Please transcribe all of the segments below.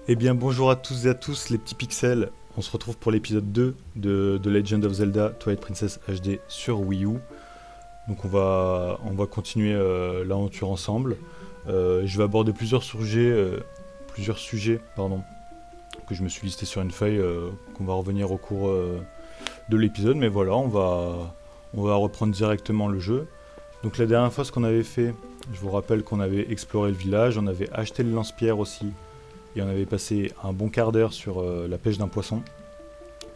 Eh bien bonjour à tous et à tous les petits pixels, on se retrouve pour l'épisode 2 de The Legend of Zelda Twilight Princess HD sur Wii U. Donc on va continuer l'aventure ensemble. Je vais aborder plusieurs sujets pardon, que je me suis listé sur une feuille qu'on va revenir au cours de l'épisode. Mais voilà, on va reprendre directement le jeu. Donc la dernière fois ce qu'on avait fait, je vous rappelle qu'on avait exploré le village, on avait acheté le lance-pierre aussi. Et on avait passé un bon quart d'heure sur la pêche d'un poisson.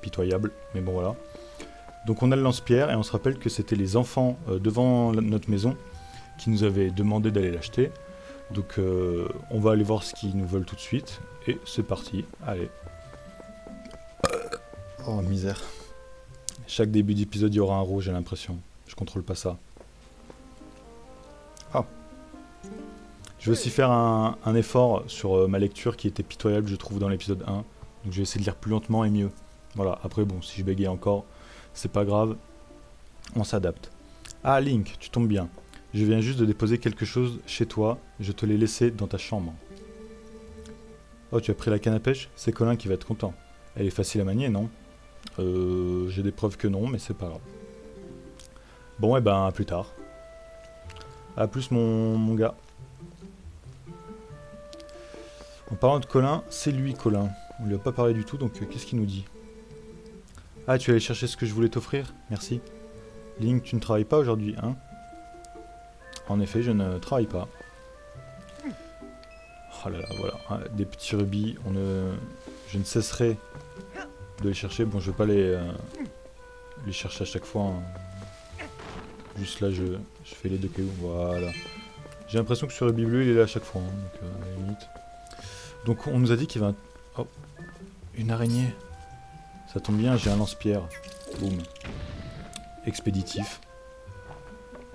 Pitoyable, mais bon voilà. Donc on a le lance-pierre et on se rappelle que c'était les enfants devant notre maison qui nous avaient demandé d'aller l'acheter. Donc on va aller voir ce qu'ils nous veulent tout de suite. Et c'est parti, allez. Oh misère. Chaque début d'épisode il y aura un rouge, j'ai l'impression. Je contrôle pas ça. Ah. Je vais aussi faire un effort sur ma lecture qui était pitoyable, je trouve, dans l'épisode 1. Donc je vais essayer de lire plus lentement et mieux. Voilà, après bon, si je bégaye encore, c'est pas grave, on s'adapte. Ah Link, tu tombes bien. Je viens juste de déposer quelque chose chez toi, je te l'ai laissé dans ta chambre. Oh, tu as pris la canne à pêche? C'est Colin qui va être content. Elle est facile à manier, non? J'ai des preuves que non, mais c'est pas grave. Bon, et ben, à plus tard. À plus, mon gars. En parlant de Colin, c'est lui Colin. On lui a pas parlé du tout, donc qu'est-ce qu'il nous dit? Ah, tu es allé chercher ce que je voulais t'offrir? Merci. Link, tu ne travailles pas aujourd'hui, hein? En effet, je ne travaille pas. Oh là là, voilà. Des petits rubis, je ne cesserai de les chercher. Bon, je vais pas les chercher à chaque fois, hein. Juste là, je fais les deux cailloux. Voilà. J'ai l'impression que ce rubis bleu, il est là à chaque fois, hein, donc à la limite. Donc on nous a dit qu'il va... Oh, une araignée. Ça tombe bien, j'ai un lance-pierre. Boum. Expéditif.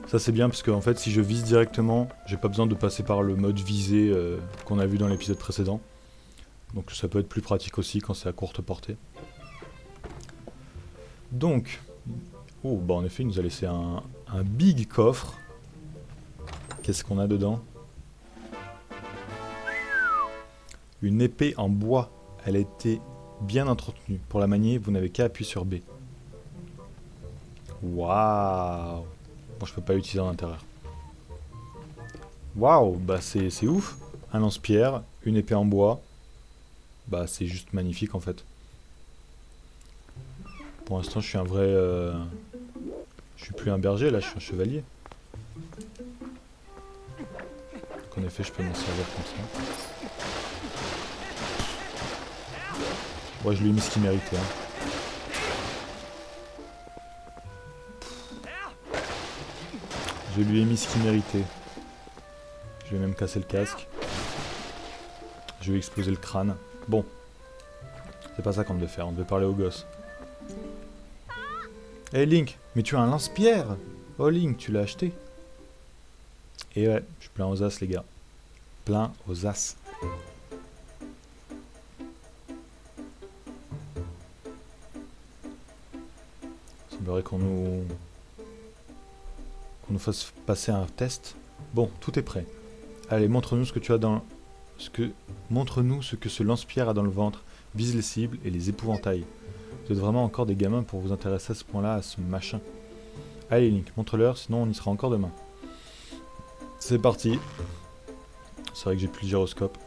Ça c'est bien parce que en fait si je vise directement, j'ai pas besoin de passer par le mode visée qu'on a vu dans l'épisode précédent. Donc ça peut être plus pratique aussi quand c'est à courte portée. Donc... Oh bah en effet il nous a laissé un big coffre. Qu'est-ce qu'on a dedans? Une épée en bois. Elle a été bien entretenue. Pour la manier, vous n'avez qu'à appuyer sur B. Waouh! Bon, je peux pas l'utiliser en intérieur. Waouh! Bah c'est ouf! Un lance-pierre, une épée en bois. Bah c'est juste magnifique en fait. Pour l'instant, je suis un vrai... Je suis plus un berger, là, je suis un chevalier. Donc en effet, je peux m'en servir comme ça. Ouais, je lui ai mis ce qu'il méritait. Hein. Je lui ai mis ce qu'il méritait. Je vais même casser le casque. Je vais exploser le crâne. Bon. C'est pas ça qu'on devait faire, on devait parler au gosse. Hey Link, mais tu as un lance-pierre! Oh Link, tu l'as acheté? Et ouais, je suis plein aux as les gars. Plein aux as. Il semblerait qu'on nous fasse passer un test. Bon, tout est prêt. Allez, montre-nous ce que tu as dans... Montre-nous ce que ce lance-pierre a dans le ventre. Vise les cibles et les épouvantails. Vous êtes vraiment encore des gamins pour vous intéresser à ce point-là, à ce machin. Allez Link, montre-leur, sinon on y sera encore demain. C'est parti. C'est vrai que j'ai plus le gyroscope.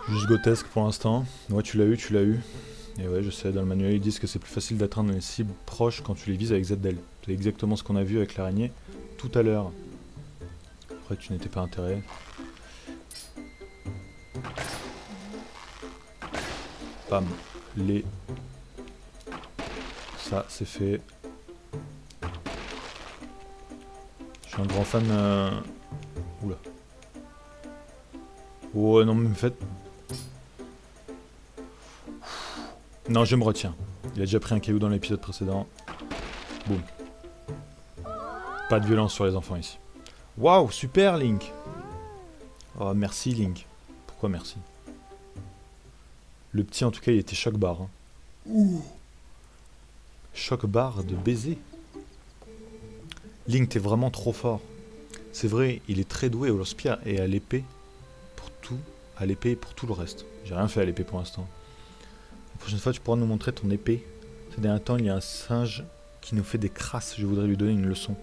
Juste grotesque pour l'instant. Ouais, tu l'as eu, tu l'as eu. Et ouais, je sais, dans le manuel ils disent que c'est plus facile d'atteindre les cibles proches quand tu les vises avec ZL. C'est exactement ce qu'on a vu avec l'araignée tout à l'heure. Après, tu n'étais pas intéressé. Bam. Ça, c'est fait. Je suis un grand fan... Oula. Oh non, mais en fait... Non, je me retiens. Il a déjà pris un caillou dans l'épisode précédent. Boum. Pas de violence sur les enfants ici. Waouh, super Link. Oh, merci Link. Pourquoi merci? Le petit en tout cas il était choc-barre. Hein. Ouh. Choc-barre de baiser. Link, t'es vraiment trop fort. C'est vrai, il est très doué au lance-pierre et à l'épée. tout à l'épée et pour tout le reste. J'ai rien fait à l'épée pour l'instant. La prochaine fois, tu pourras nous montrer ton épée. Ces derniers temps, il y a un singe qui nous fait des crasses. Je voudrais lui donner une leçon.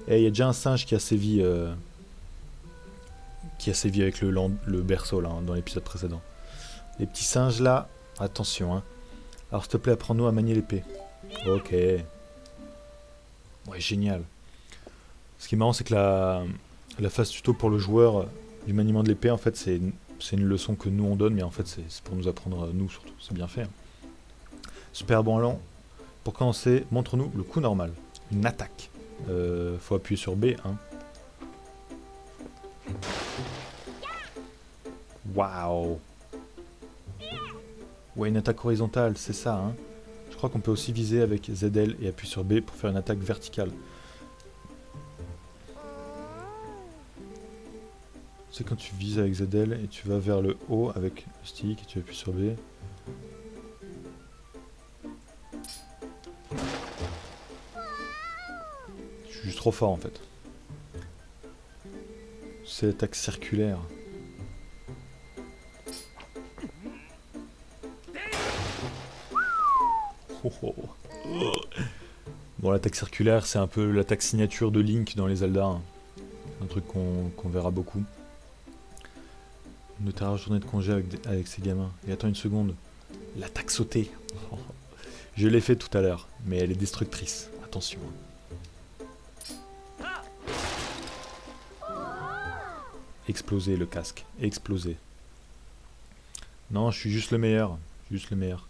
Et il y a déjà un singe qui a sévi, avec le berceau là, hein, dans l'épisode précédent. Les petits singes là, attention. Hein. Alors s'il te plaît, apprends-nous à manier l'épée. Ok. Ouais, génial. Ce qui est marrant, c'est que la phase tuto pour le joueur du maniement de l'épée, en fait, c'est une leçon que nous on donne, mais en fait, c'est pour nous apprendre, nous surtout. C'est bien fait. Hein. Super branlant. Pour commencer, montre-nous le coup normal. Une attaque. Faut appuyer sur B. Hein. Waouh. Ouais, une attaque horizontale, c'est ça. Hein. Je crois qu'on peut aussi viser avec ZL et appuyer sur B pour faire une attaque verticale. C'est quand tu vises avec ZL et tu vas vers le haut avec le stick et tu appuies sur B. Je suis juste trop fort en fait. C'est l'attaque circulaire. Oh, oh. Bon, l'attaque circulaire, c'est un peu l'attaque signature de Link dans les Zelda. Hein. Un truc qu'on verra beaucoup. Une terre journée de congé avec ses gamins. Et attends une seconde. L'attaque sautée. Je l'ai fait tout à l'heure, mais elle est destructrice. Attention. Exploser le casque. Exploser. Non, je suis juste le meilleur. Juste le meilleur.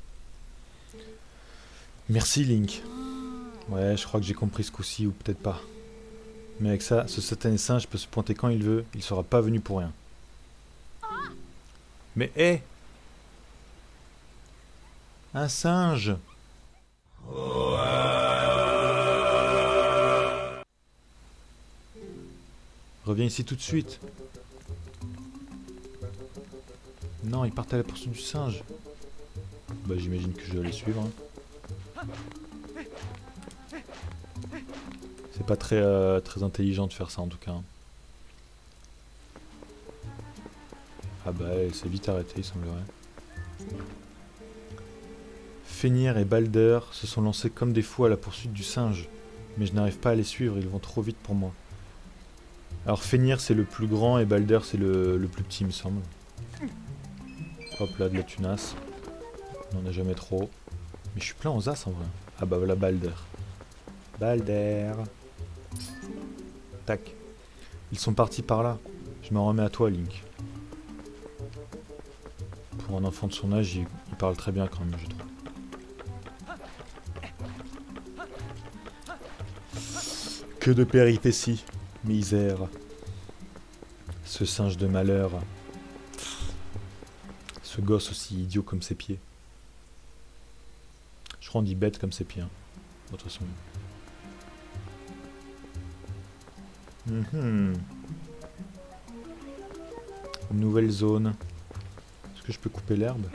Merci Link. Ouais, je crois que j'ai compris ce coup-ci, ou peut-être pas. Mais avec ça, ce satané singe peut se pointer quand il veut, il sera pas venu pour rien. Mais hé hey, un singe. Reviens ici tout de suite. Non, il part à la poursuite du singe. Bah j'imagine que je dois les suivre. Hein. C'est pas très intelligent de faire ça en tout cas. Ah bah elle s'est vite arrêtée, il semblerait. Fenrir et Balder se sont lancés comme des fous à la poursuite du singe. Mais je n'arrive pas à les suivre, ils vont trop vite pour moi. Alors Fenrir c'est le plus grand et Balder c'est le plus petit il me semble. Hop là, de la tunasse. On n'en a jamais trop. Mais je suis plein aux as en vrai. Ah bah voilà Balder. Balder. Tac. Ils sont partis par là. Je m'en remets à toi Link. Pour un enfant de son âge, il parle très bien quand même, je trouve. Que de péripéties, misère. Ce singe de malheur. Ce gosse aussi idiot comme ses pieds. Je crois qu'on dit bête comme ses pieds. Hein. De toute façon. Une nouvelle zone. Est-ce que je peux couper l'herbe?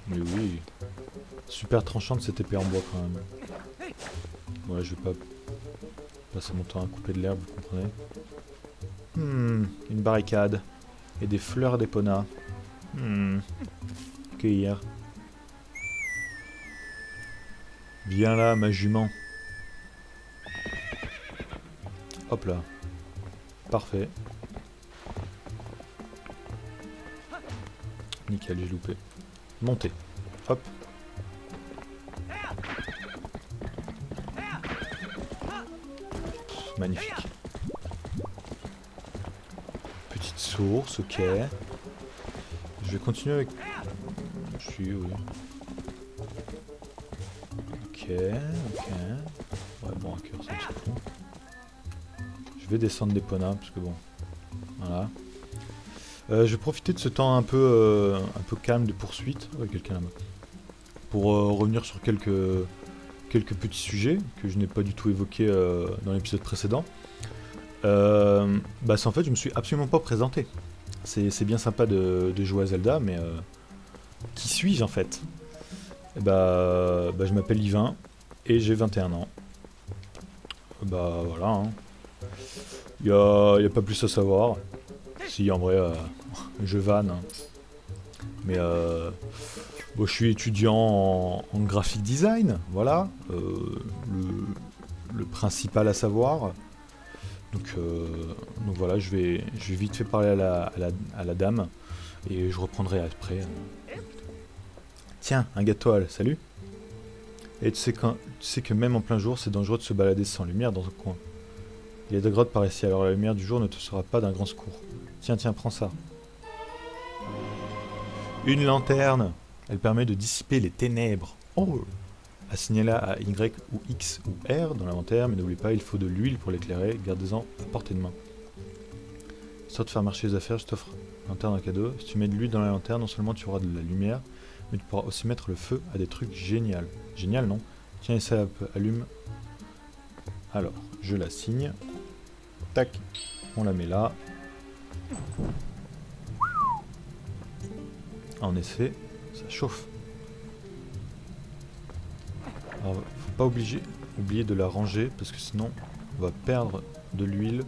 Mais oui. Super tranchante cette épée en bois quand même. Ouais, je vais pas passer mon temps à couper de l'herbe, vous comprenez. Une barricade. Et des fleurs d'épona. Cueillir. Viens là, ma jument. Hop là. Parfait. Nickel, j'ai loupé. Montez. Hop. Magnifique. Petite source, ok. Je vais continuer avec... Je suis, oui. Ok, ok. Ouais, bon, un cœur, ça me suffit. Je vais descendre d'Epona, parce que bon... Voilà. Je vais profiter de ce temps un peu calme de poursuite. Ouais, quelqu'un là-bas. Pour revenir sur quelques petits sujets que je n'ai pas du tout évoqués dans l'épisode précédent. Bah c'est en fait, je me suis absolument pas présenté. C'est bien sympa de jouer à Zelda, mais qui suis-je en fait? Bah je m'appelle Yvain et j'ai 21 ans. Bah voilà. Hein. Y a pas plus à savoir. si, en vrai, je vanne. Hein. Mais bon, je suis étudiant en graphic design, voilà. Le principal à savoir. Donc voilà, je vais vite fait parler à la dame. Et je reprendrai après. Tiens, un gâteau, salut. Et tu sais que même en plein jour, c'est dangereux de se balader sans lumière dans un coin. Il y a des grottes par ici, alors la lumière du jour ne te sera pas d'un grand secours. Tiens, prends ça. Une lanterne. Elle permet de dissiper les ténèbres. Oh. Assignez-la à Y ou X ou R dans l'inventaire, mais n'oubliez pas, il faut de l'huile pour l'éclairer. Gardez-en à portée de main. Histoire de faire marcher les affaires, je t'offre une lanterne en cadeau. Si tu mets de l'huile dans la lanterne, non seulement tu auras de la lumière, mais tu pourras aussi mettre le feu à des trucs géniaux. Génial, non? Tiens, et ça allume. Alors, je la signe. Tac, on la met là. En effet, ça chauffe. Alors, faut pas oublier de la ranger, parce que sinon, on va perdre de l'huile.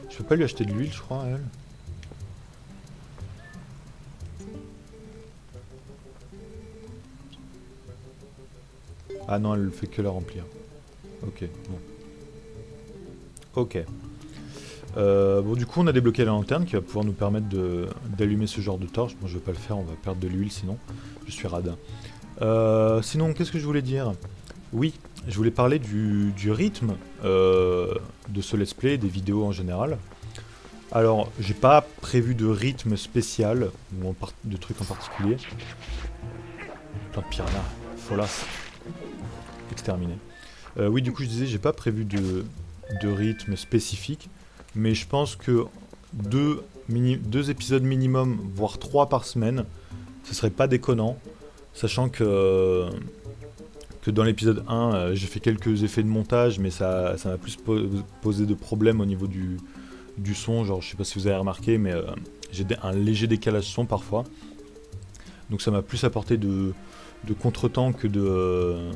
Je peux pas lui acheter de l'huile, je crois, à elle. Ah non, elle fait que la remplir. Ok, bon. Ok. Bon, du coup, on a débloqué la lanterne qui va pouvoir nous permettre d'allumer ce genre de torche. Bon, je vais pas le faire, on va perdre de l'huile sinon. Je suis radin. Sinon, qu'est-ce que je voulais dire? Oui, je voulais parler du rythme de ce let's play, des vidéos en général. Alors, j'ai pas prévu de rythme spécial, ou de trucs en particulier. Plein de piranhas, folas. Exterminé. Oui, du coup, je disais, j'ai pas prévu de rythme spécifique, mais je pense que deux épisodes minimum, voire 3 par semaine, ce serait pas déconnant, sachant que dans l'épisode 1, j'ai fait quelques effets de montage, mais ça m'a plus posé de problèmes au niveau du son, genre je sais pas si vous avez remarqué, mais j'ai un léger décalage son parfois, donc ça m'a plus apporté de contretemps que de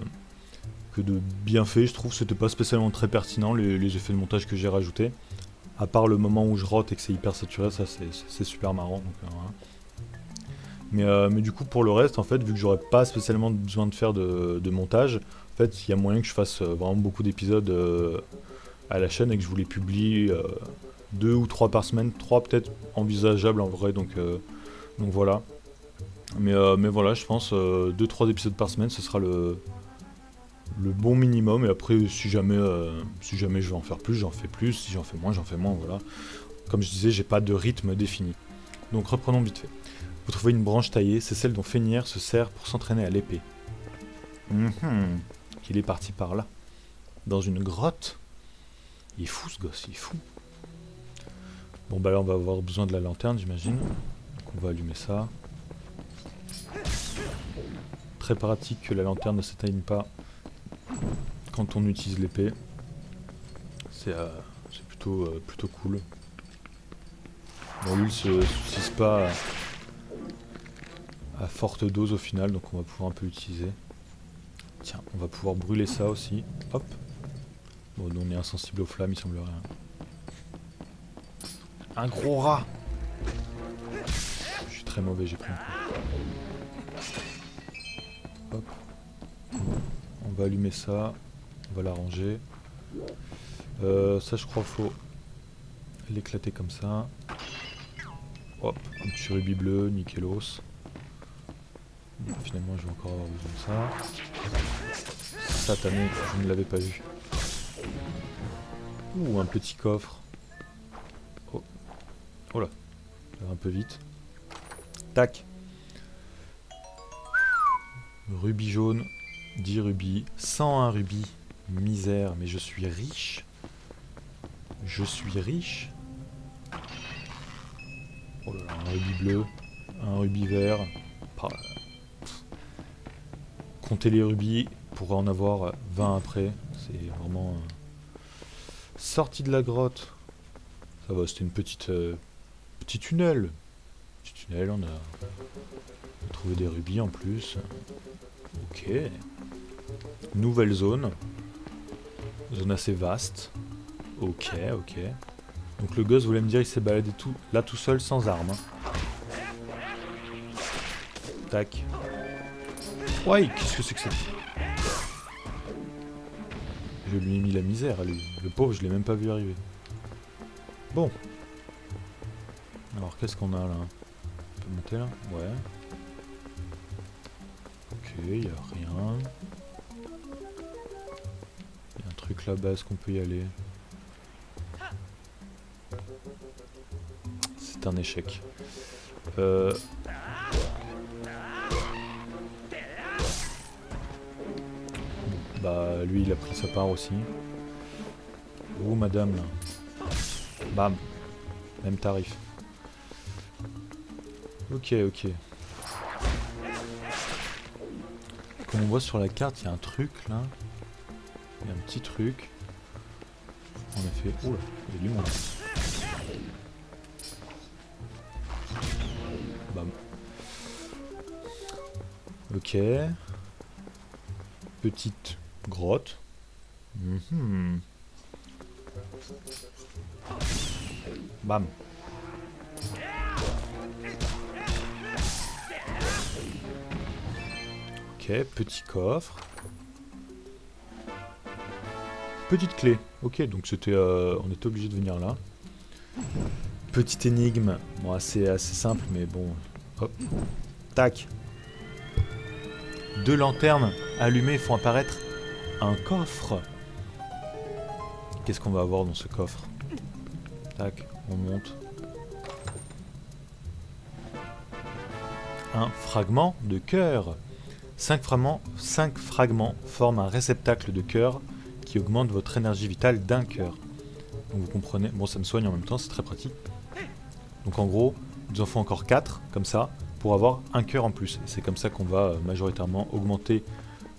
bienfaits. Je trouve que c'était pas spécialement très pertinent les effets de montage que j'ai rajoutés, à part le moment où je rote et que c'est hyper saturé, ça c'est super marrant, donc, voilà. Mais du coup pour le reste, en fait, vu que j'aurais pas spécialement besoin de faire de montage, en fait il y a moyen que je fasse vraiment beaucoup d'épisodes à la chaîne et que je vous les publie 2 ou 3 par semaine, 3 peut-être envisageable en vrai, donc voilà. Mais voilà, je pense 2-3 épisodes par semaine, ce sera le bon minimum, et après si jamais je vais en faire plus, j'en fais plus, si j'en fais moins, voilà. Comme je disais, j'ai pas de rythme défini. Donc reprenons vite fait. Vous trouvez une branche taillée, c'est celle dont Fenrir se sert pour s'entraîner à l'épée. Il est parti par là. Dans une grotte. Il est fou ce gosse, il est fou. Bon bah là on va avoir besoin de la lanterne, j'imagine. Donc on va allumer ça. Très pratique que la lanterne ne s'éteigne pas quand on utilise l'épée. C'est plutôt cool. Bon, l'huile se s'utilise pas à forte dose au final, donc on va pouvoir un peu l'utiliser. Tiens, on va pouvoir brûler ça aussi. Hop. Bon, nous on est insensible aux flammes, il semblerait. Un gros rat. Je suis très mauvais, j'ai pris un coup. Hop. On va allumer ça. On va la ranger. Ça je crois faut l'éclater comme ça. Hop, un petit rubis bleu, nickelos. Finalement je vais encore avoir besoin de ça. Satané, je ne l'avais pas vu. Ouh, un petit coffre. Oh là, ça va un peu vite. Tac. Rubis jaune, 10 rubis, 101 rubis. Misère, mais je suis riche. Je suis riche. Oh là là, un rubis bleu, un rubis vert. Comptez les rubis pour en avoir 20 après. C'est vraiment... Sortie de la grotte. Ça va, c'était une petit tunnel. Petit tunnel, on a trouvé des rubis en plus. Ok. Nouvelle zone. Zone assez vaste. Ok. Donc le gosse voulait me dire il s'est baladé là tout seul sans arme. Hein. Tac. Ouais, qu'est-ce que c'est que ça? Je lui ai mis la misère, lui. Le pauvre, je l'ai même pas vu arriver. Bon. Alors, qu'est-ce qu'on a là? On peut monter là? Ouais. Ok, y a rien. Y a un truc là-bas, est-ce qu'on peut y aller? C'est un échec. Bah, lui, il a pris sa part aussi. Oh, madame, là. Bam. Même tarif. Ok, ok. Comme on voit sur la carte, il y a un truc, là. Il y a un petit truc. En effet... Oh là, il y a du monde. Bam. Ok. Petite grotte. Bam. Ok, petit coffre. Petite clé. Ok, donc c'était, on était obligé de venir là. Petite énigme. Bon, assez simple, mais bon. Hop. Tac. 2 lanternes allumées font apparaître un coffre. Qu'est-ce qu'on va avoir dans ce coffre? Tac, on monte. Un fragment de cœur. 5 fragments forment un réceptacle de cœur qui augmente votre énergie vitale d'1 cœur. Donc vous comprenez, bon ça me soigne en même temps, c'est très pratique. Donc en gros, il nous en faut encore 4, comme ça, pour avoir un cœur en plus. Et c'est comme ça qu'on va majoritairement augmenter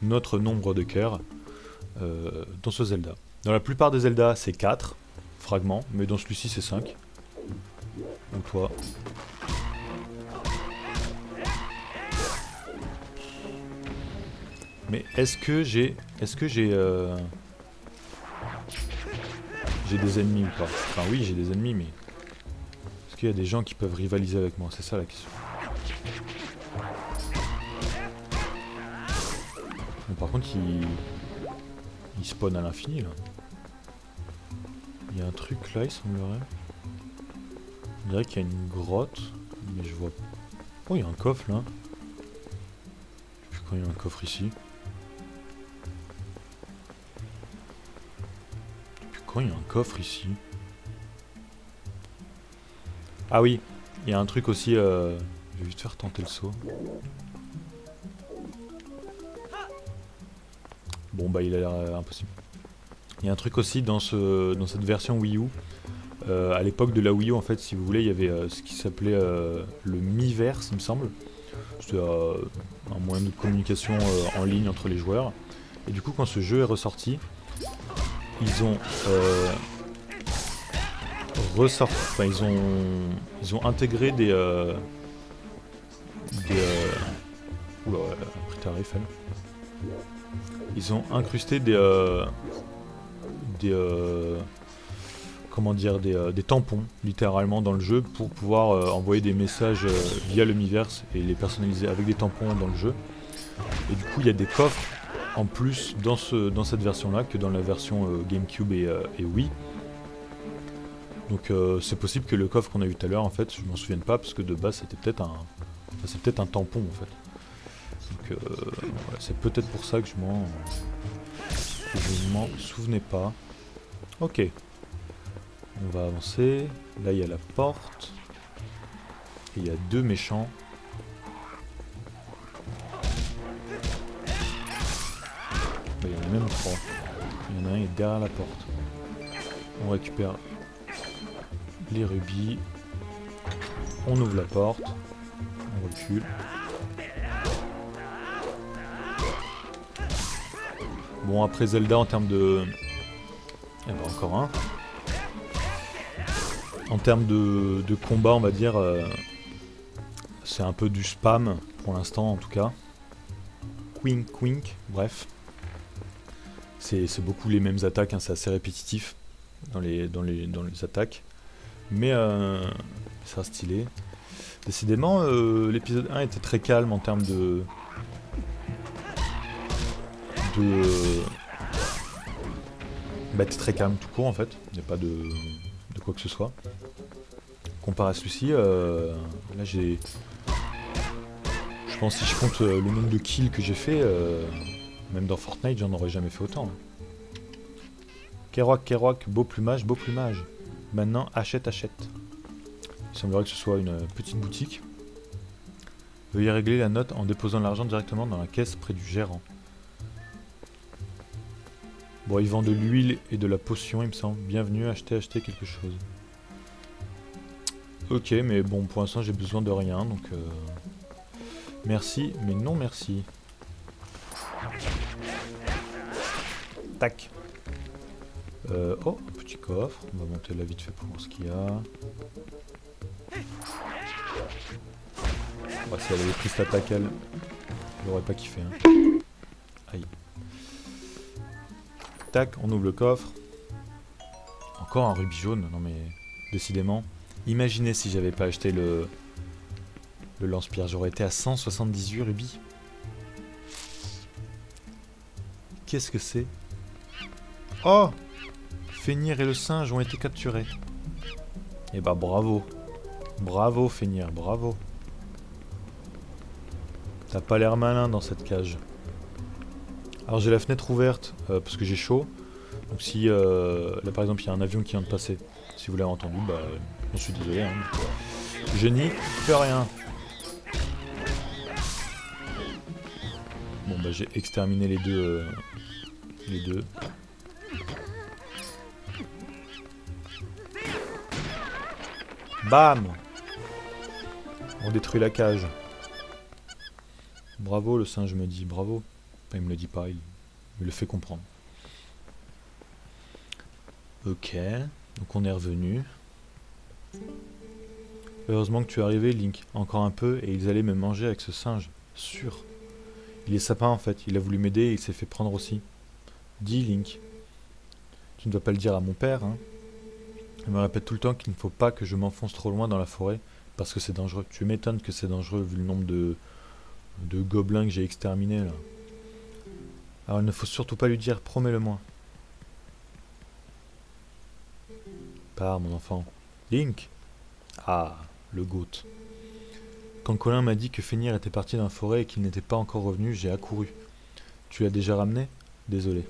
notre nombre de cœurs dans ce Zelda. Dans la plupart des Zelda, c'est 4 fragments, mais dans celui-ci, c'est 5. Ou toi. Mais est-ce que j'ai des ennemis ou pas? Enfin oui, j'ai des ennemis, mais est-ce qu'il y a des gens qui peuvent rivaliser avec moi? C'est ça la question. Bon, par contre, il spawn à l'infini là. Il y a un truc là, il semblerait. On dirait qu'il y a une grotte, mais je vois. Oh, il y a un coffre là. Je sais plus quand il y a un coffre ici. Quand il y a un coffre ici. Ah oui, il y a un truc aussi, je vais vite faire tenter le saut. Bon bah il a l'air impossible. Il y a un truc aussi dans cette version Wii U. À l'époque de la Wii U en fait, si vous voulez, il y avait ce qui s'appelait le Miiverse, il me semble. C'était un moyen de communication en ligne entre les joueurs. Et du coup quand ce jeu est ressorti, ils ont ils ont intégré des oula, pris tarif elle. Ils ont incrusté comment dire, des tampons littéralement dans le jeu pour pouvoir envoyer des messages via le Miiverse et les personnaliser avec des tampons dans le jeu. Et du coup il y a des coffres en plus dans cette version là que dans la version GameCube et Wii. Donc c'est possible que le coffre qu'on a vu tout à l'heure en fait je m'en souvienne pas parce que de base c'était peut-être c'est peut-être un tampon en fait. Donc voilà, c'est peut-être pour ça que je m'en souvenais pas. Ok. On va avancer. Là il y a la porte. Et il y a 2 méchants. Il y en a même 3. Il y en a un qui est derrière la porte. On récupère les rubis. On ouvre la porte. On recule. Bon après Zelda en termes de... Eh ben encore un. En termes de combat on va dire... c'est un peu du spam pour l'instant en tout cas. Quink quink, bref. C'est beaucoup les mêmes attaques, hein, c'est assez répétitif dans les attaques. Mais ça sera stylé. Décidément, l'épisode 1 était très calme en termes de bah, t'es très calme tout court en fait, il n'y a pas de quoi que ce soit. Comparé à celui-ci, là j'ai... Je pense si je compte le nombre de kills que j'ai fait, même dans Fortnite j'en aurais jamais fait autant. Kerouac, Kerouac, beau plumage, beau plumage. Maintenant achète, achète. Il semblerait que ce soit une petite boutique. Veuillez régler la note en déposant l'argent directement dans la caisse près du gérant. Bon, ils vendent de l'huile et de la potion, il me semble. Bienvenue, acheter quelque chose. Ok, mais bon, pour l'instant, j'ai besoin de rien, donc... Merci, mais non merci. Tac. Oh, un petit coffre. On va monter là vite fait pour voir ce qu'il y a. Bah, si elle avait pris cette attaque, elle... J'aurais pas kiffé, hein. Aïe. Tac, on ouvre le coffre. Encore un rubis jaune, non mais décidément. Imaginez si j'avais pas acheté le lance-pierre, j'aurais été à 178 rubis. Qu'est-ce que c'est? Oh! Fenrir et le singe ont été capturés. Eh bah bravo. Bravo Fenrir, bravo. T'as pas l'air malin dans cette cage. Alors j'ai la fenêtre ouverte parce que j'ai chaud. Donc si là par exemple il y a un avion qui vient de passer, si vous l'avez entendu, bah je suis désolé. Hein. Je n'y peux rien. Bon bah j'ai exterminé les deux. Bam! On détruit la cage. Bravo le singe me dit, bravo. Enfin, il me le dit pas, il me le fait comprendre. Ok, donc on est revenu. Heureusement que tu es arrivé, Link. Encore un peu et ils allaient me manger avec ce singe. Sûr. Il est sapin en fait, il a voulu m'aider et il s'est fait prendre aussi. Dis Link. Tu ne dois pas le dire à mon père, hein. Il me répète tout le temps qu'il ne faut pas que je m'enfonce trop loin dans la forêt parce que c'est dangereux. Tu m'étonnes que c'est dangereux vu le nombre de gobelins que j'ai exterminés là. Alors il ne faut surtout pas lui dire, promets-le-moi. Pars mon enfant. Link. Ah, le goat. Quand Colin m'a dit que Fenrir était parti dans la forêt et qu'il n'était pas encore revenu, j'ai accouru. Tu l'as déjà ramené? Désolé.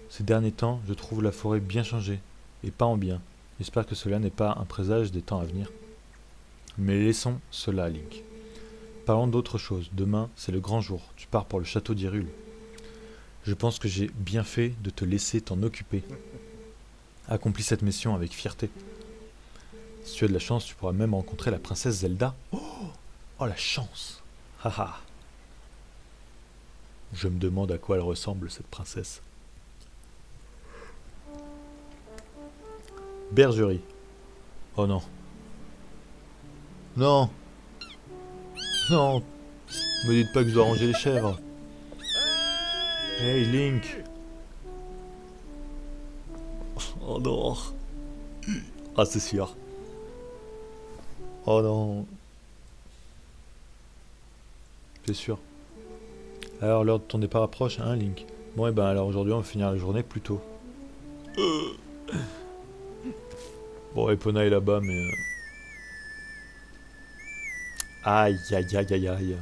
Ces derniers temps, je trouve la forêt bien changée, et pas en bien. J'espère que cela n'est pas un présage des temps à venir. Mais laissons cela, Link. Parlons d'autre chose. Demain, c'est le grand jour. Tu pars pour le château d'Hyrule. Je pense que j'ai bien fait de te laisser t'en occuper. Accomplis cette mission avec fierté. Si tu as de la chance, tu pourras même rencontrer la princesse Zelda. Oh la chance! Haha. Je me demande à quoi elle ressemble, cette princesse. Bergerie. Oh non. Non. Non. Me dites pas que je dois ranger les chèvres. Hey Link. Oh non. Ah c'est sûr. Oh non. C'est sûr. Alors l'heure de ton départ approche, hein Link? Bon et ben alors aujourd'hui on va finir la journée plus tôt. Bon Epona est là-bas mais... Aïe aïe aïe aïe aïe.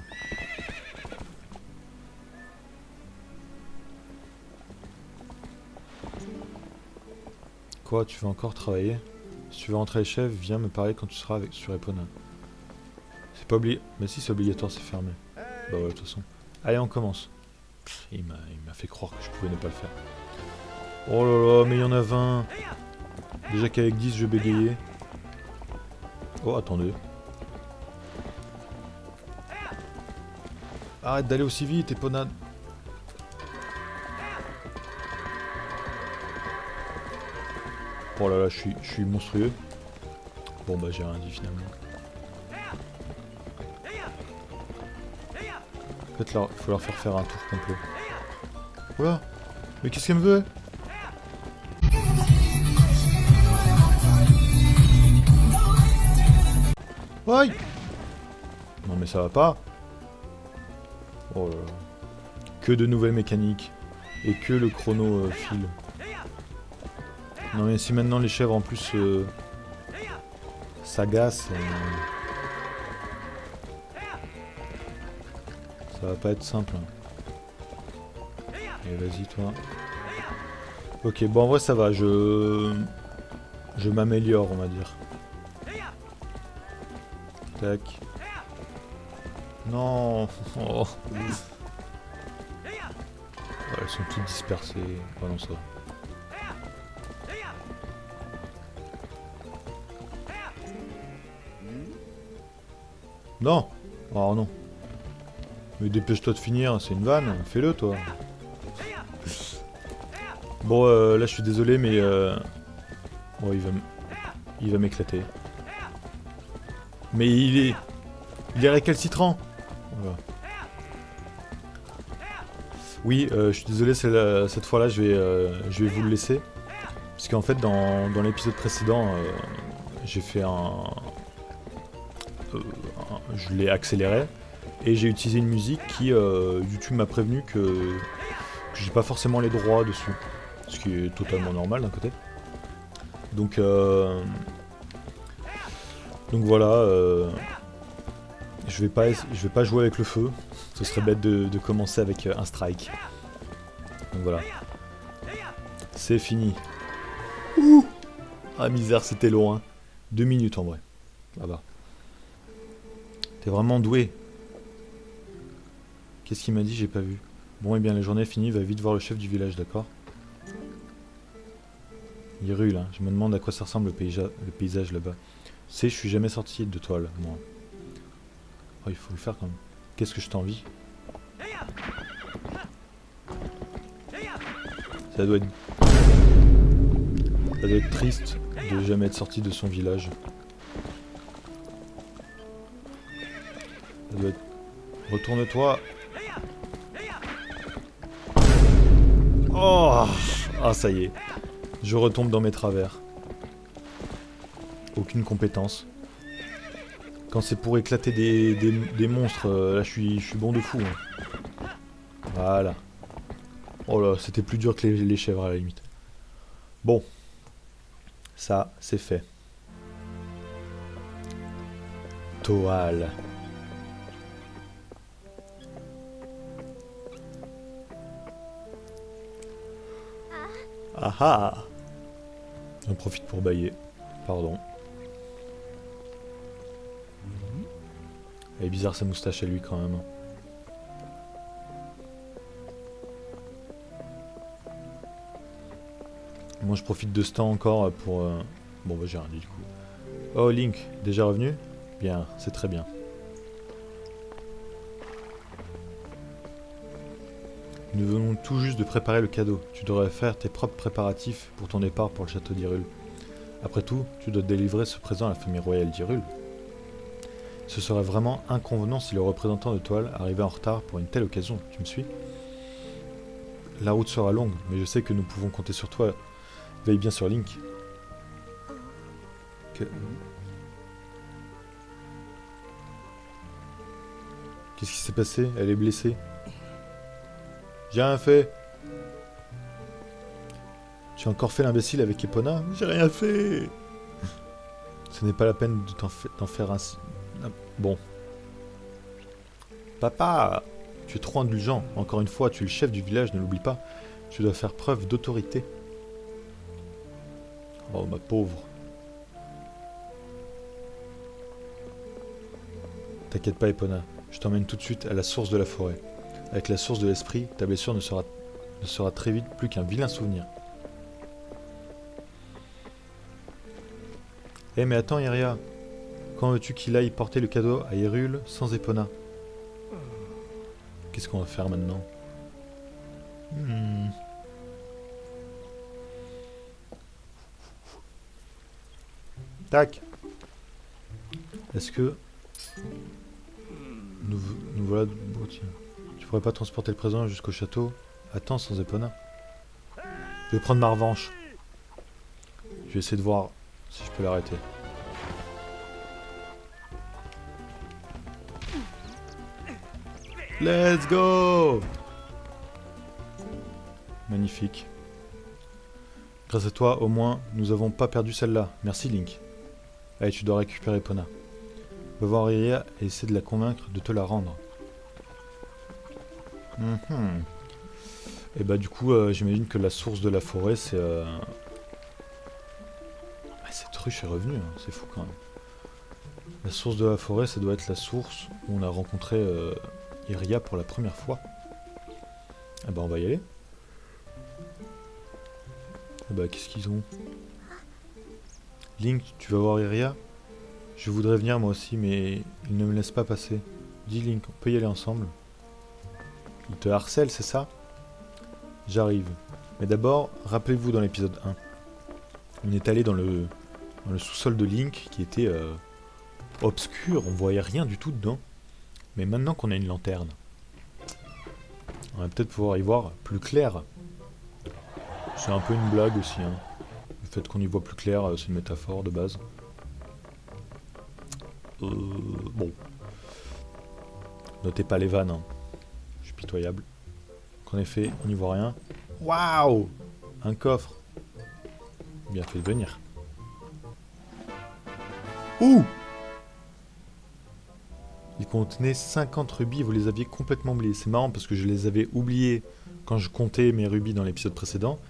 Quoi, tu veux encore travailler? Si tu veux rentrer les chefs, viens me parler quand tu seras sur Epona. C'est pas obligé. Mais si c'est obligatoire, c'est fermé. Bah ouais, de toute façon. Allez, on commence. Il m'a fait croire que je pouvais ne pas le faire. Oh là là, mais il y en a 20. Déjà qu'avec 10, je bégayais. Oh, attendez. Arrête d'aller aussi vite, Epona. Oh là là, je suis monstrueux. Bon bah j'ai rien dit finalement. En fait, il faut leur faire un tour complet. Voilà. Mais qu'est-ce qu'elle me veut? Aïe! Non mais ça va pas. Oh là là. Que de nouvelles mécaniques. Et que le chrono file. Non mais si maintenant les chèvres en plus s'agacent, ça va pas être simple. Et vas-y toi. Ok, bon en vrai ça va, je m'améliore on va dire. Tac. Non. Oh. Ouais, elles sont toutes dispersées. Oh non ça va. Non. Oh non. Mais dépêche-toi de finir, c'est une vanne, fais-le toi. Bon là je suis désolé mais oh, il va m'éclater. Mais il est récalcitrant. Voilà. Oui, je suis désolé, cette fois-là je vais vous le laisser. Parce qu'en fait dans l'épisode précédent j'ai fait je l'ai accéléré. Et j'ai utilisé une musique qui, YouTube m'a prévenu que j'ai pas forcément les droits dessus. Ce qui est totalement normal d'un côté. Donc voilà, je vais pas jouer avec le feu. Ce serait bête de commencer avec un strike. Donc voilà. C'est fini. Ouh! Ah misère, c'était loin. 2 minutes en vrai. Là-bas. T'es vraiment doué. Qu'est-ce qu'il m'a dit? J'ai pas vu. Bon, et bien la journée est finie, va vite voir le chef du village, d'accord? Il rue là. Je me demande à quoi ça ressemble le paysage là-bas. Tu sais, je suis jamais sorti de toi là, moi. Oh, il faut le faire quand même. Qu'est-ce que je t'envie? Ça doit être triste de jamais être sorti de son village. Ça doit être... Retourne-toi. Oh! Ah ça y est. Je retombe dans mes travers. Aucune compétence. Quand c'est pour éclater des monstres, là je suis bon de fou. Hein. Voilà. Oh là, c'était plus dur que les chèvres à la limite. Bon. Ça, c'est fait. Toile. Ah ah! On profite pour bailler. Pardon. Elle est bizarre sa moustache à lui quand même. Moi je profite de ce temps encore pour... Bon bah j'ai rien dit du coup. Oh Link, déjà revenu? Bien, c'est très bien. Nous venons tout juste de préparer le cadeau. Tu devrais faire tes propres préparatifs pour ton départ pour le château d'Hyrule. Après tout, tu dois délivrer ce présent à la famille royale d'Hyrule. Ce serait vraiment inconvenant si le représentant de Toile arrivait en retard pour une telle occasion, tu me suis? La route sera longue, mais je sais que nous pouvons compter sur toi. Veille bien sur Link. Qu'est-ce qui s'est passé? Elle est blessée. J'ai rien fait. Tu as encore fait l'imbécile avec Epona? J'ai rien fait. Ce n'est pas la peine de t'en faire ainsi. Bon. Papa, tu es trop indulgent. Encore une fois, tu es le chef du village, ne l'oublie pas. Tu dois faire preuve d'autorité. Oh, ma pauvre. T'inquiète pas, Epona. Je t'emmène tout de suite à la source de la forêt. Avec la source de l'esprit, ta blessure ne sera très vite plus qu'un vilain souvenir. Eh mais attends, Iria. Quand veux-tu qu'il aille porter le cadeau à Hyrule sans Epona? Qu'est-ce qu'on va faire maintenant? Tac. Est-ce que... Nous voilà... Bon, tiens. Tu pourrais pas transporter le présent jusqu'au château? Attends, sans Epona. Je vais prendre ma revanche. Je vais essayer de voir si je peux l'arrêter. Let's go! Magnifique. Grâce à toi, au moins, nous avons pas perdu celle-là. Merci, Link. Allez, tu dois récupérer Epona. Va voir Iria et essaie de la convaincre de te la rendre. Et bah du coup, j'imagine que la source de la forêt, c'est... cette ruche est revenue, hein. C'est fou quand même. La source de la forêt, ça doit être la source où on a rencontré Iria pour la première fois. Ah bah on va y aller. Ah bah qu'est-ce qu'ils ont? Link, tu vas voir Iria? Je voudrais venir moi aussi, mais il ne me laisse pas passer. Dis Link, on peut y aller ensemble? Il te harcèle, c'est ça? J'arrive. Mais d'abord, rappelez-vous dans l'épisode 1. On est allé dans le sous-sol de Link qui était obscur, on voyait rien du tout dedans. Mais maintenant qu'on a une lanterne, on va peut-être pouvoir y voir plus clair. C'est un peu une blague aussi, hein. Le fait qu'on y voit plus clair, c'est une métaphore de base. Bon. Notez pas les vannes, hein. Je suis pitoyable. En effet, on n'y voit rien. Waouh! Un coffre. Bien fait de venir. Ouh! Il contenait 50 rubis, vous les aviez complètement oubliés. C'est marrant parce que je les avais oubliés quand je comptais mes rubis dans l'épisode précédent.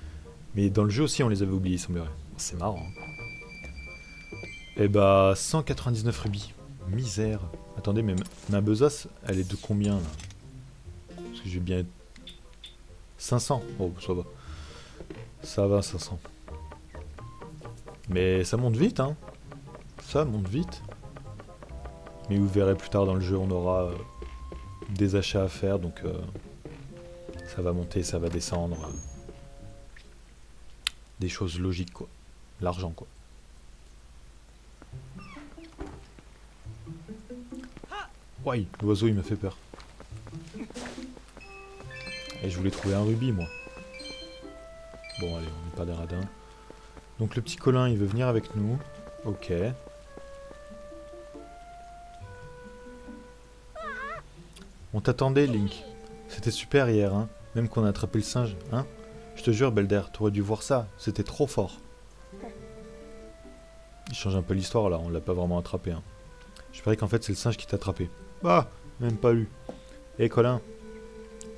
Mais dans le jeu aussi, on les avait oubliés, il semblerait. C'est marrant. Hein. Et bah, 199 rubis. Misère. Attendez, mais ma besace, elle est de combien là? Parce que j'ai bien... 500. Oh, ça va. Ça va, 500. Mais ça monte vite, hein. Ça monte vite. Mais vous verrez plus tard dans le jeu, on aura des achats à faire, donc ça va monter, ça va descendre. Des choses logiques, quoi. L'argent, quoi. Ouais, l'oiseau, il m'a fait peur. Et je voulais trouver un rubis, moi. Bon, allez, on n'est pas des radins. Donc le petit Colin, il veut venir avec nous. Ok. On t'attendait, Link. C'était super hier, hein. Même qu'on a attrapé le singe, hein. Je te jure, Belder, t'aurais dû voir ça. C'était trop fort. Il change un peu l'histoire, là. On l'a pas vraiment attrapé, hein. Je parie qu'en fait, c'est le singe qui t'a attrapé. Bah, même pas lu. Hé, Colin.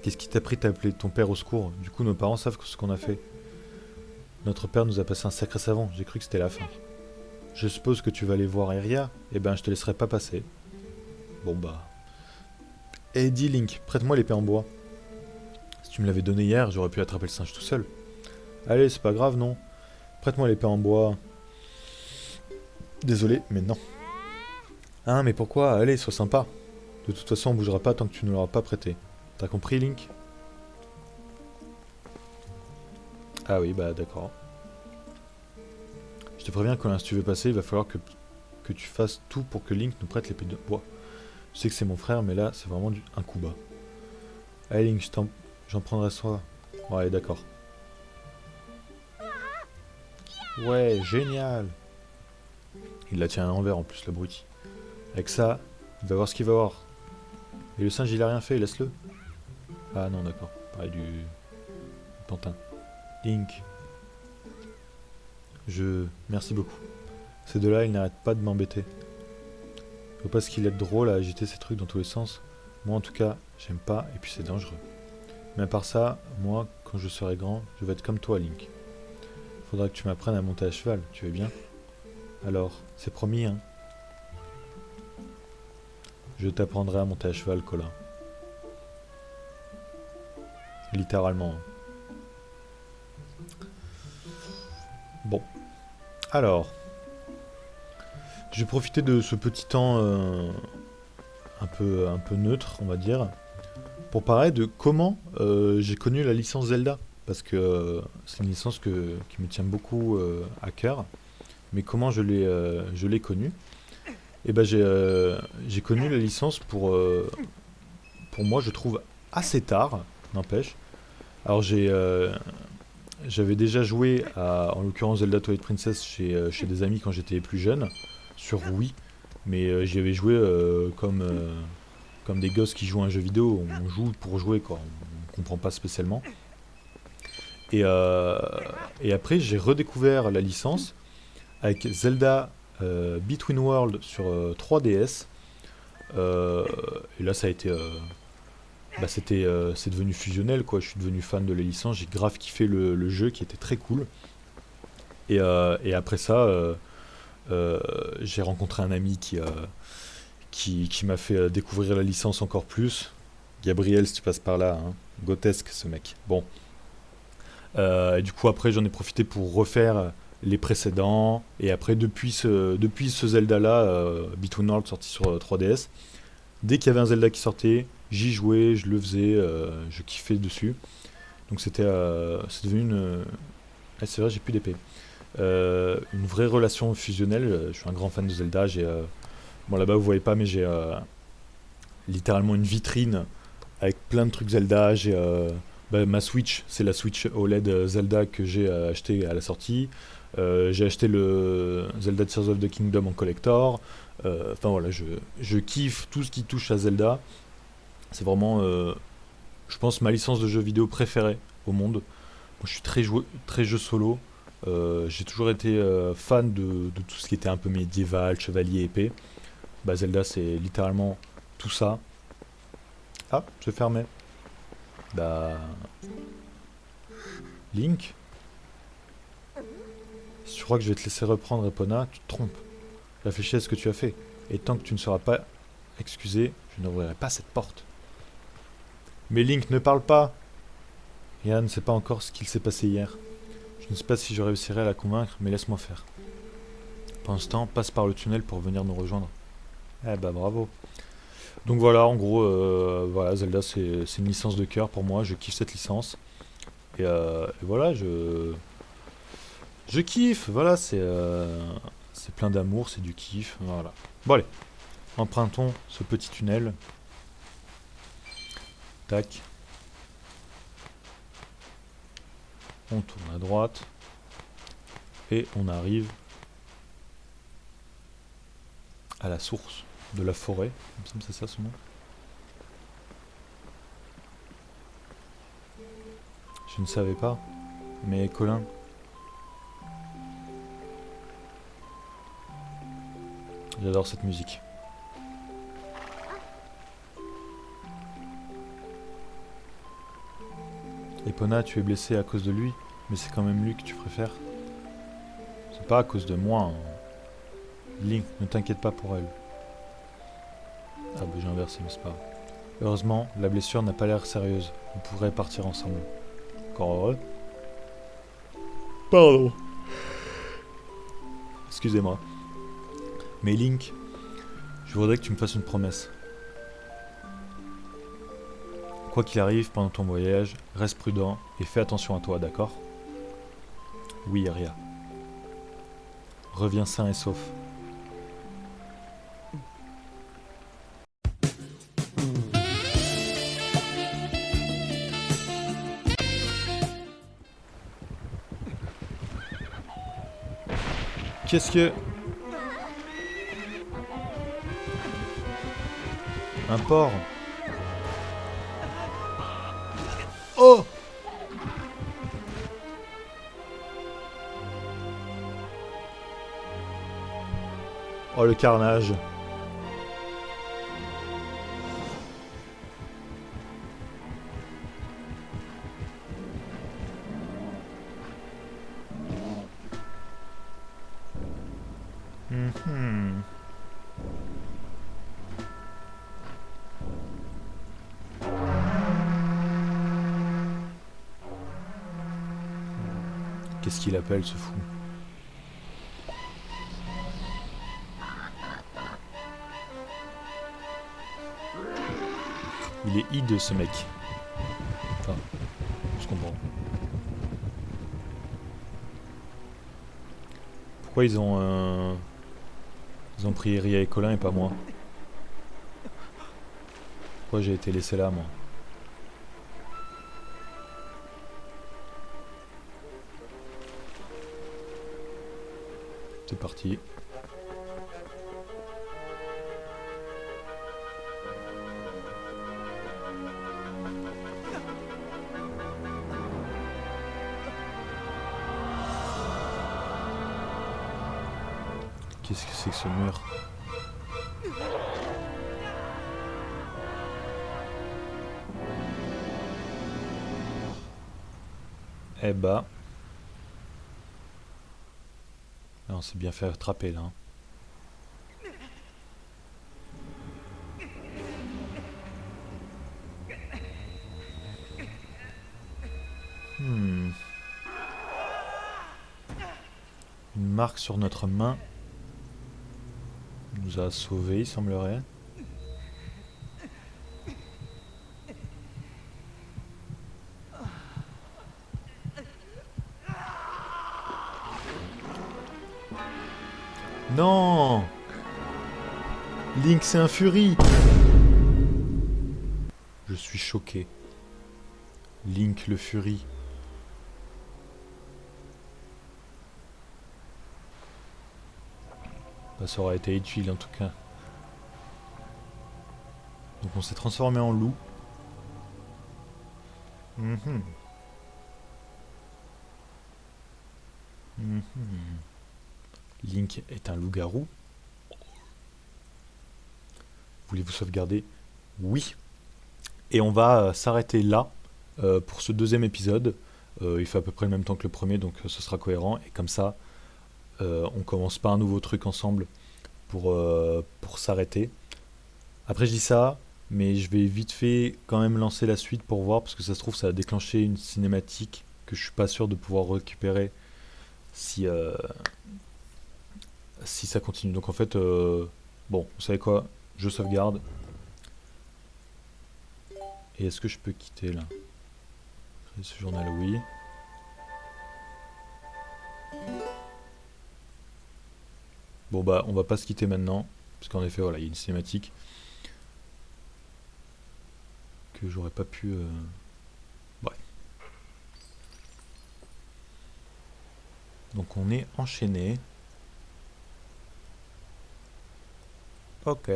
Qu'est-ce qui t'a pris d'appeler ton père au secours? Du coup, nos parents savent ce qu'on a fait. Notre père nous a passé un sacré savant. J'ai cru que c'était la fin. Je suppose que tu vas aller voir Iria. Eh ben, je te laisserai pas passer. Bon, bah... Eh, dis Link, prête-moi l'épée en bois. Si tu me l'avais donné hier, j'aurais pu attraper le singe tout seul. Allez, c'est pas grave, non? Prête-moi l'épée en bois. Désolé, mais non. Hein, mais pourquoi? Allez, sois sympa. De toute façon, on bougera pas tant que tu ne l'auras pas prêté. T'as compris, Link? Ah oui, bah d'accord. Je te préviens, Colin, si tu veux passer, il va falloir que tu fasses tout pour que Link nous prête l'épée de bois. Je sais que c'est mon frère, mais là, c'est vraiment un coup bas. Allez, Link, j'en prendrai soin. Ouais, d'accord. Ouais, génial. Il la tient à l'envers, en plus, l'abruti. Avec ça, il va voir ce qu'il va voir. Et le singe, il a rien fait, laisse-le. Ah non, d'accord. Ouais, du pantin. Link. Merci beaucoup. Ces deux-là, ils n'arrêtent pas de m'embêter. Faut pas ce qu'il est drôle à agiter ces trucs dans tous les sens. Moi, en tout cas, j'aime pas, et puis c'est dangereux. Mais à part ça, moi, quand je serai grand, je vais être comme toi, Link. Faudra que tu m'apprennes à monter à cheval, tu veux bien? Alors, c'est promis, hein? Je t'apprendrai à monter à cheval, Colin. Littéralement. Bon. Alors. Je vais profiter de ce petit temps un peu neutre, on va dire, pour parler de comment j'ai connu la licence Zelda. Parce que c'est une licence qui me tient beaucoup à cœur. Mais comment je l'ai connue? Et ben j'ai connu la licence pour moi, je trouve, assez tard, n'empêche. Alors j'avais déjà joué en l'occurrence Zelda Twilight Princess chez des amis quand j'étais plus jeune, sur Wii, mais j'y avais joué comme des gosses qui jouent à un jeu vidéo, on joue pour jouer quoi, on comprend pas spécialement. Et, euh, et après j'ai redécouvert la licence avec Zelda Between Worlds sur 3DS. Et là ça a été... c'est devenu fusionnel quoi, je suis devenu fan de la licence, j'ai grave kiffé le jeu qui était très cool. Et après ça, j'ai rencontré un ami qui m'a fait découvrir la licence encore plus. Gabriel, si tu passes par là, hein. Grotesque ce mec. Bon. Et du coup, après, j'en ai profité pour refaire les précédents. Et après, depuis ce Zelda-là, Between Worlds sorti sur 3DS, dès qu'il y avait un Zelda qui sortait, j'y jouais, je le faisais, je kiffais dessus. Donc c'est devenu une... Ah, c'est vrai, j'ai plus d'épée. Une vraie relation fusionnelle. Je suis un grand fan de Zelda. Bon, là-bas, vous voyez pas, mais j'ai littéralement une vitrine avec plein de trucs Zelda. J'ai ma Switch, c'est la Switch OLED Zelda que j'ai acheté à la sortie. J'ai acheté le Zelda Tears of the Kingdom en collector. Enfin voilà, je kiffe tout ce qui touche à Zelda. C'est vraiment, je pense, ma licence de jeu vidéo préférée au monde. Moi, je suis très jeu solo. J'ai toujours été fan de tout ce qui était un peu médiéval, chevalier, épée. Bah, Zelda, c'est littéralement tout ça. Ah, je fermais. Bah. Link, si tu crois que je vais te laisser reprendre Epona, tu te trompes. Réfléchis à ce que tu as fait. Et tant que tu ne seras pas excusé, je n'ouvrirai pas cette porte. Mais Link, ne parle pas. Ryan ne sait pas encore ce qu'il s'est passé hier. Je ne sais pas si je réussirai à la convaincre, mais laisse-moi faire. Pendant ce temps, passe par le tunnel pour venir nous rejoindre. Eh bah bravo. Donc voilà, en gros, voilà, Zelda c'est une licence de cœur pour moi, je kiffe cette licence. Et voilà, je kiffe, voilà, c'est plein d'amour, c'est du kiff, voilà. Bon allez, empruntons ce petit tunnel. Tac. On tourne à droite. Et on arrive à la source de la forêt. Il me semble que c'est ça son nom. Je ne savais pas. Mais Colin. J'adore cette musique. Epona, tu es blessé à cause de lui, mais c'est quand même lui que tu préfères. C'est pas à cause de moi. Hein. Link, ne t'inquiète pas pour elle. Ah bah j'ai inversé, mais c'est pas grave. Heureusement, la blessure n'a pas l'air sérieuse. On pourrait partir ensemble. Encore heureux. Pardon. Excusez-moi. Mais Link, je voudrais que tu me fasses une promesse. Quoi qu'il arrive pendant ton voyage, reste prudent et fais attention à toi, d'accord? Oui, Aria. Reviens sain et sauf. Qu'est-ce que... Un porc. Oh! Oh le carnage. Mhm. Qu'est-ce qu'il appelle ce fou? Il est hideux ce mec. Enfin, je comprends. Pourquoi ils ont pris Ria et Colin et pas moi? Pourquoi j'ai été laissé là moi? C'est parti. Qu'est-ce que c'est que ce mur? Eh bah... là, on s'est bien fait attraper là. Hmm. Une marque sur notre main nous a sauvés, il semblerait. Non! Link, c'est un Fury! Je suis choqué. Link le Fury. Bah, ça aurait été utile en tout cas. Donc on s'est transformé en loup. Mhm. Mhm. Link est un loup-garou. Voulez-vous sauvegarder? Oui. Et on va s'arrêter là pour ce deuxième épisode. Il fait à peu près le même temps que le premier, donc ce sera cohérent. Et comme ça, on commence pas un nouveau truc ensemble pour s'arrêter. Après je dis ça, mais je vais vite fait quand même lancer la suite pour voir, parce que ça se trouve ça a déclenché une cinématique que je suis pas sûr de pouvoir récupérer si ça continue. Donc en fait, bon, vous savez quoi, je sauvegarde. Et est-ce que je peux quitter là? Ce journal, oui. Bon bah on va pas se quitter maintenant, parce qu'en effet voilà, il y a une cinématique que j'aurais pas pu... Bref. Donc on est enchaîné. Ok.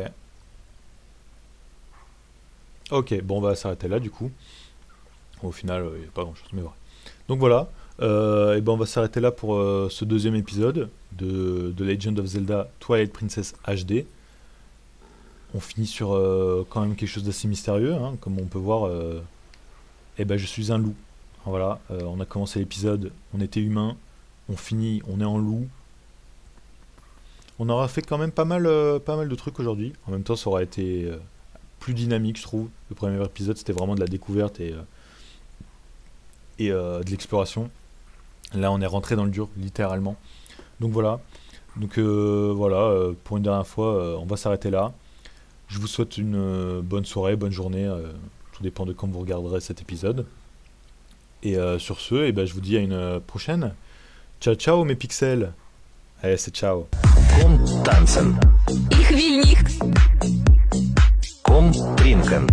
Ok, bon on va s'arrêter là du coup. Au final, il n'y a pas grand chose, mais voilà. Donc voilà, et ben on va s'arrêter là pour ce deuxième épisode de Legend of Zelda Twilight Princess HD. On finit sur quand même quelque chose d'assez mystérieux, hein, comme on peut voir. Et ben je suis un loup. Voilà, on a commencé l'épisode, on était humain, on finit, on est en loup. On aura fait quand même pas mal de trucs aujourd'hui. En même temps, ça aura été plus dynamique, je trouve. Le premier épisode, c'était vraiment de la découverte et de l'exploration. Là, on est rentré dans le dur, littéralement. Donc voilà. Donc voilà, pour une dernière fois, on va s'arrêter là. Je vous souhaite une bonne soirée, bonne journée. Tout dépend de quand vous regarderez cet épisode. Et sur ce, eh ben, je vous dis à une prochaine. Ciao, ciao mes pixels. Allez, c'est ciao. Ком Танцен. Ich will nicht. Ком Принкен.